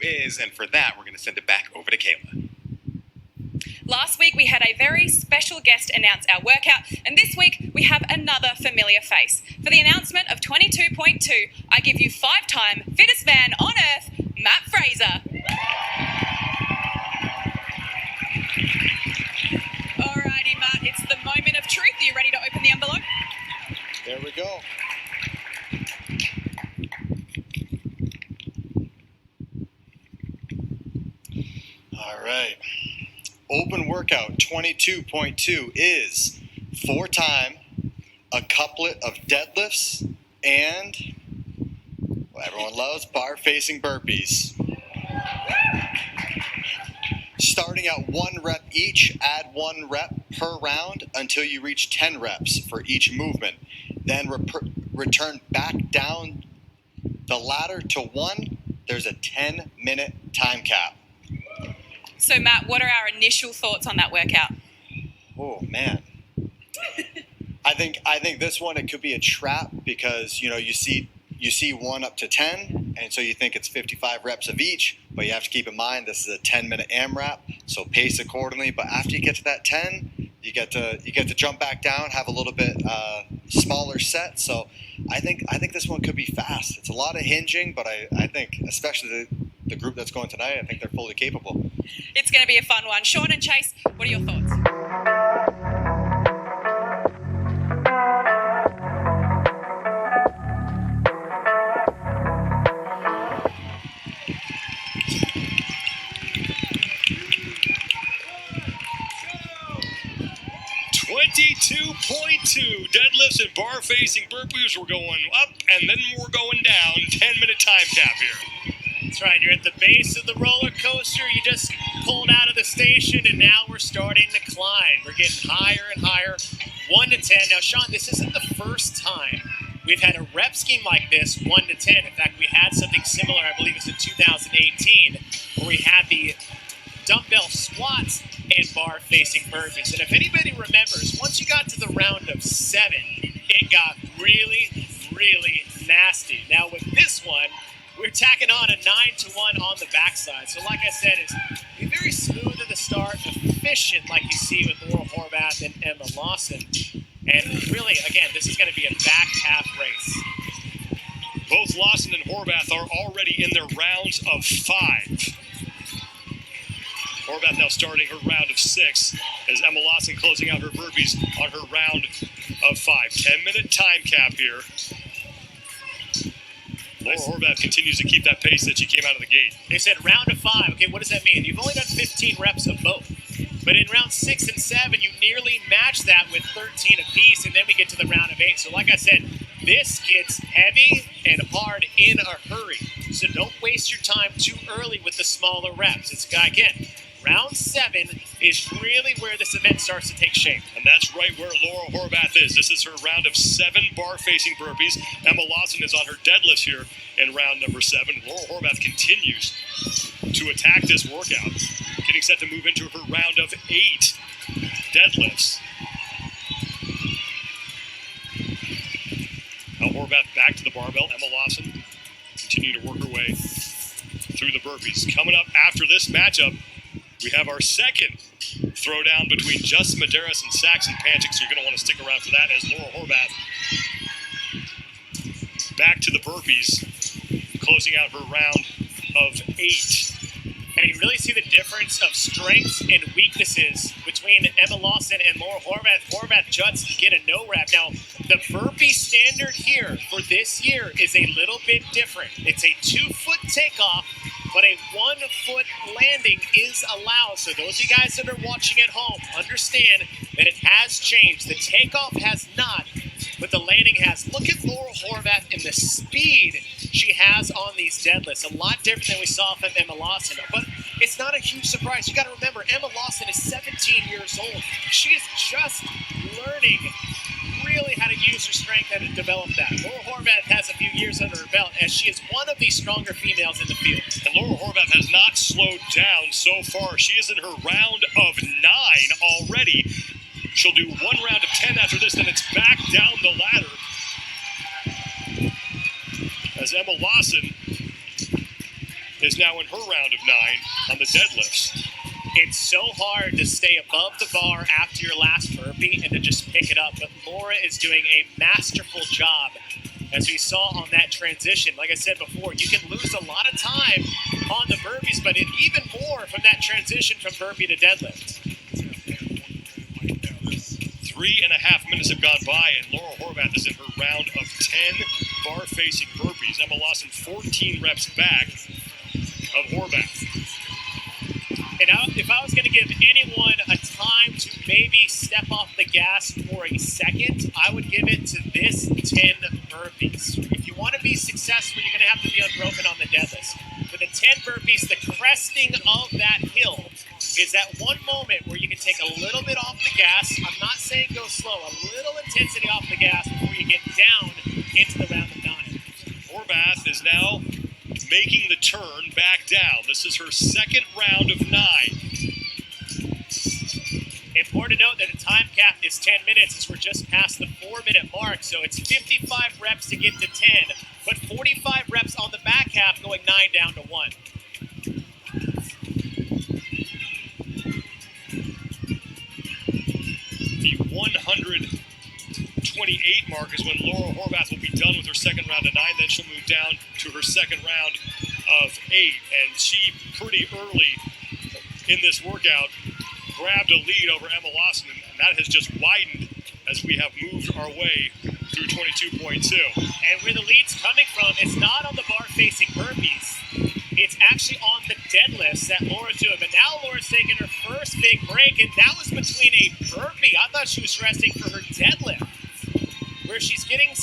Is, and for that, we're going to send it back over to Kayla. Last week, we had a very special guest announce our workout, and this week, we have another familiar face. For the announcement of 22.2, I give you 5-time fittest man on earth, Matt Fraser. Alrighty, Matt, it's the moment of truth. Are you ready to open the envelope? There we go. All right. Open workout 22.2 is 4-time, a couplet of deadlifts, and what everyone loves, bar-facing burpees. Starting at 1 rep each, add 1 rep per round until you reach 10 reps for each movement. Then return back down the ladder to 1. There's a 10-minute time cap. So, Matt, what are our initial thoughts on that workout? Oh, man. I think this one, it could be a trap because, you see 1 up to 10, and so you think it's 55 reps of each, but you have to keep in mind this is a 10-minute AMRAP, so pace accordingly. But after you get to that 10, you get to jump back down, have a little bit smaller set. So I think this one could be fast. It's a lot of hinging, but I think, especially the group that's going tonight, I think they're fully capable. It's going to be a fun one. Sean and Chase, what are your thoughts? 22.2 deadlifts and bar-facing burpees. We're going up, and then we're going down. 10-minute time cap here. That's right. You're at the base of the roller coaster. You just pulled out of the station, and now we're starting to climb. We're getting higher and higher, 1 to 10. Now, Sean, this isn't the first time we've had a rep scheme like this, 1 to 10. In fact, we had something similar, I believe it was in 2018, where we had the dumbbell squats and bar-facing burpees. And if anybody remembers, once you got to the round of 7, it got really, really nasty. Now with this one, we're tacking on a 9 to 1 on the backside. So like I said, it's very smooth at the start, efficient like you see with Laurel Horvath and Emma Lawson. And really, again, this is going to be a back half race. Both Lawson and Horvath are already in their rounds of 5. Horvath now starting her round of 6 as Emma Lawson closing out her burpees on her round of 5. 10-minute time cap here. Laura Horvath continues to keep that pace that she came out of the gate. They said round of 5. Okay, what does that mean? You've only done 15 reps of both. But in round 6 and 7, you nearly match that with 13 apiece, and then we get to the round of 8. So like I said, this gets heavy and hard in a hurry. So don't waste your time too early with the smaller reps. It's, again, round 7 is really where this event starts to take shape. And that's right where Laura Horvath is. This is her round of 7 bar-facing burpees. Emma Lawson is on her deadlifts here in round number 7. Laura Horvath continues to attack this workout, getting set to move into her round of 8 deadlifts. Now Horvath back to the barbell. Emma Lawson continue to work her way through the burpees. Coming up after this matchup, we have our second throwdown between Justin Medeiros and Saxon Panchik, so you're going to want to stick around for that as Laura Horvath back to the burpees, closing out her round of 8. And you really see the difference of strengths and weaknesses between Emma Lawson and Laura Horvath. Horvath just get a no rep. Now, the burpee standard here for this year is a little bit different. It's a 2-foot takeoff, but a 1-foot landing is allowed. So those of you guys that are watching at home, understand that it has changed. The takeoff has not, but the landing has. Look at Laura Horvath and the speed she has on these deadlifts. A lot different than we saw from Emma Lawson. But it's not a huge surprise. You got to remember, Emma Lawson is 17 years old. She is just learning really how to use her strength and to develop that. Laura Horvath has a few years under her belt, as she is one of the stronger females in the field. And Laura Horvath has not slowed down so far. She is in her round of 9 already. She'll do one round of 10 after this, then it's back down the ladder. As Emma Lawson is now in her round of 9 on the deadlifts. It's so hard to stay above the bar after your last burpee and to just pick it up, but Laura is doing a masterful job, as we saw on that transition. Like I said before, you can lose a lot of time on the burpees, but even more from that transition from burpee to deadlift. 3.5 minutes have gone by, and Laura Horvath is in her round of 10 bar-facing burpees. Emma Lawson 14 reps back of Horvath. And if I was going to give anyone a time to maybe step off the gas for a second, I would give it to this 10 burpees. If you want to be successful, you're going to have to be unbroken on the deadlifts. For the 10 burpees, the cresting of that hill is that one moment where you can take a little bit off the gas. I'm not saying go slow, a little intensity off the gas before you get down into the round of 9. Horvath is now making the turn back down. This is her second round of 9. Important to note that the time cap is 10 minutes as we're just past the 4-minute mark, so it's 55 reps to get to 10, but 45 reps on the back half, going 9 down to 1. The 128 mark is when Laura Horvath will be done with her second round of 9. Then she'll move down to her second round of 8. And she, pretty early in this workout, grabbed a lead over Emma Lawson, and that has just widened as we have moved our way through 22.2. And where the lead's coming from, it's not on the bar-facing burpees. It's actually on the deadlifts that Laura's doing. But now Laura's taking her first big break, and that was between a burpee. I thought she was resting for her deadlift. Where she's getting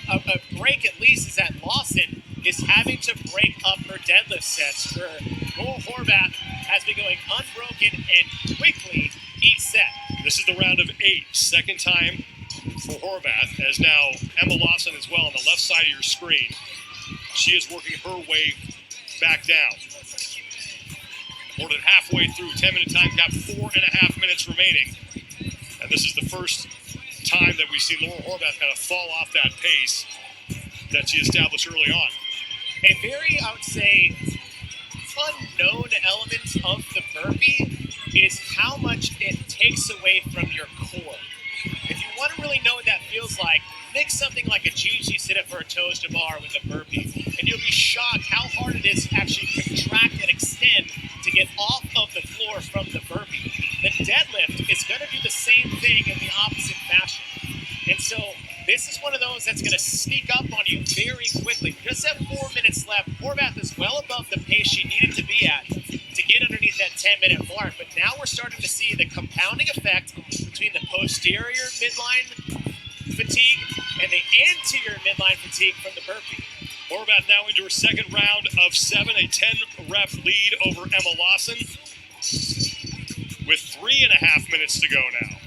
a break at least is that Lawson is having to break up her deadlift sets, where Laura Horvath has been going unbroken and quickly each set. This is the round of 8, second time for Horvath, as now Emma Lawson as well on the left side of your screen. She is working her way back down. More than halfway through, 10-minute time cap, 4.5 minutes remaining. And this is the first time that we've seen Laura Horvath kind of fall off that pace that she established early on. A very, I would say, unknown element of the burpee is how much it takes away from your core. If you want to really know what that feels like, mix something like a GG sit-up or a toes to bar with a burpee, and you'll be shocked how hard it is to actually contract and extend to get off of the floor from the burpee. The deadlift is going to do the same thing in the opposite fashion. And so this is one of those that's going to sneak up on you very quickly. We just have 4 minutes left. Horvath is well above the pace she needed to be at to get underneath that 10-minute mark. But now we're starting to see the compounding effect between the posterior midline fatigue and the anterior midline fatigue from the burpee. Horvath now into her second round of 7, a 10-rep lead over Emma Lawson with 3.5 minutes to go now.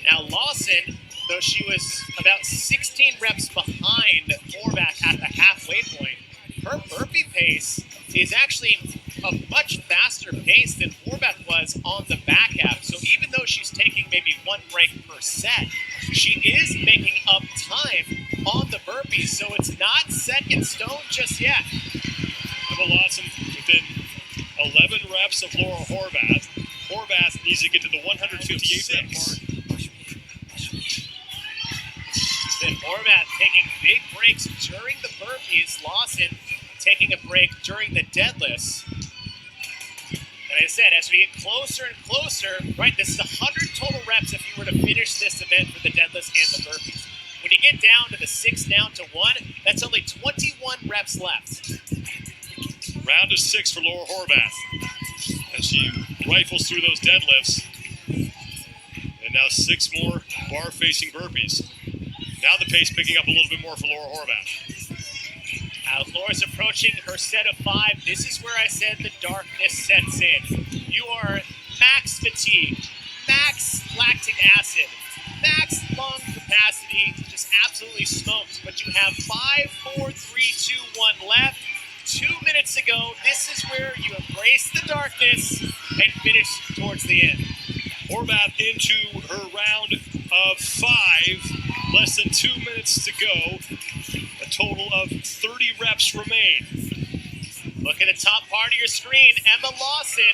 Now Lawson, though she was about 16 reps behind Horvath at the halfway point, her burpee pace is actually a much faster pace than Horvath was on the back half. So even though she's taking maybe one break per set, she is making up time on the burpees. So it's not set in stone just yet. Emma Lawson within 11 reps of Laura Horvath. Horvath needs to get to the 158 rep mark. Then Horvath taking big breaks during the burpees. Lawson taking a break during the deadlifts. And as I said, as we get closer and closer, right, this is 100 total reps if you were to finish this event for the deadlifts and the burpees. When you get down to the 6 down to 1, that's only 21 reps left. Round of 6 for Laura Horvath as she rifles through those deadlifts. And now 6 more bar-facing burpees. Now the pace picking up a little bit more for Laura Horvath. As Laura's approaching her set of 5, this is where I said the darkness sets in. You are max fatigue, max lactic acid, max lung capacity, just absolutely smoked. But you have 5, 4, 3, 2, 1 left. 2 minutes to go. This is where you embrace the darkness and finish towards the end. Horvath into her round of 5. Less than 2 minutes to go. A total of 30 reps remain. Look at the top part of your screen. Emma Lawson,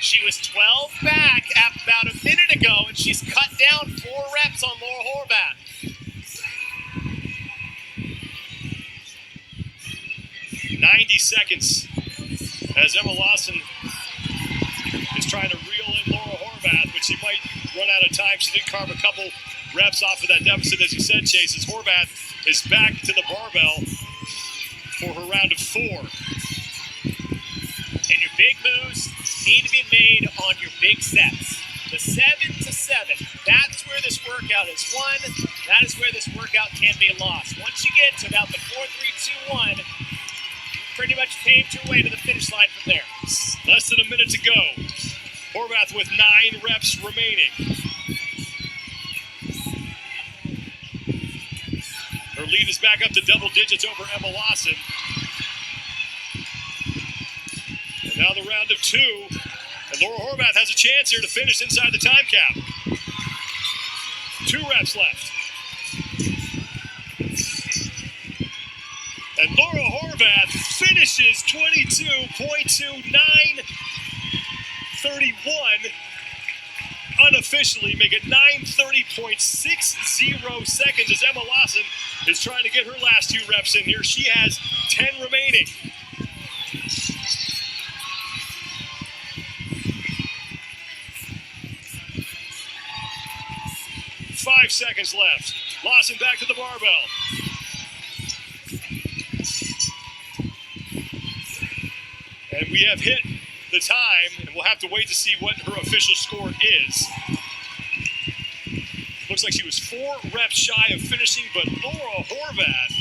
she was 12 back about a minute ago, and she's cut down 4 reps on Laura Horvath. 90 seconds as Emma Lawson is trying to reel in Laura Horvath, but she might run out of time. She did carve a couple reps off of that deficit, as you said, Chase, as Horvath is back to the barbell for her round of 4. And your big moves need to be made on your big sets. The 7 to 7, that's where this workout is won. That is where this workout can be lost. Once you get to about the 4, 3, 2, 1, pretty much paved your way to the finish line from there. Less than a minute to go. Horvath with 9 reps remaining. Her lead is back up to double digits over Emma Lawson. And now the round of 2. And Laura Horvath has a chance here to finish inside the time cap. 2 reps left. And Laura Horvath finishes 22.29.31. Unofficially make it 9:30.60 seconds as Emma Lawson is trying to get her last 2 reps in here. She has 10 remaining. Five seconds left. Lawson back to the barbell. And we have hit the time, and we'll have to wait to see what her official score is. Looks like she was 4 reps shy of finishing, but Laura Horvath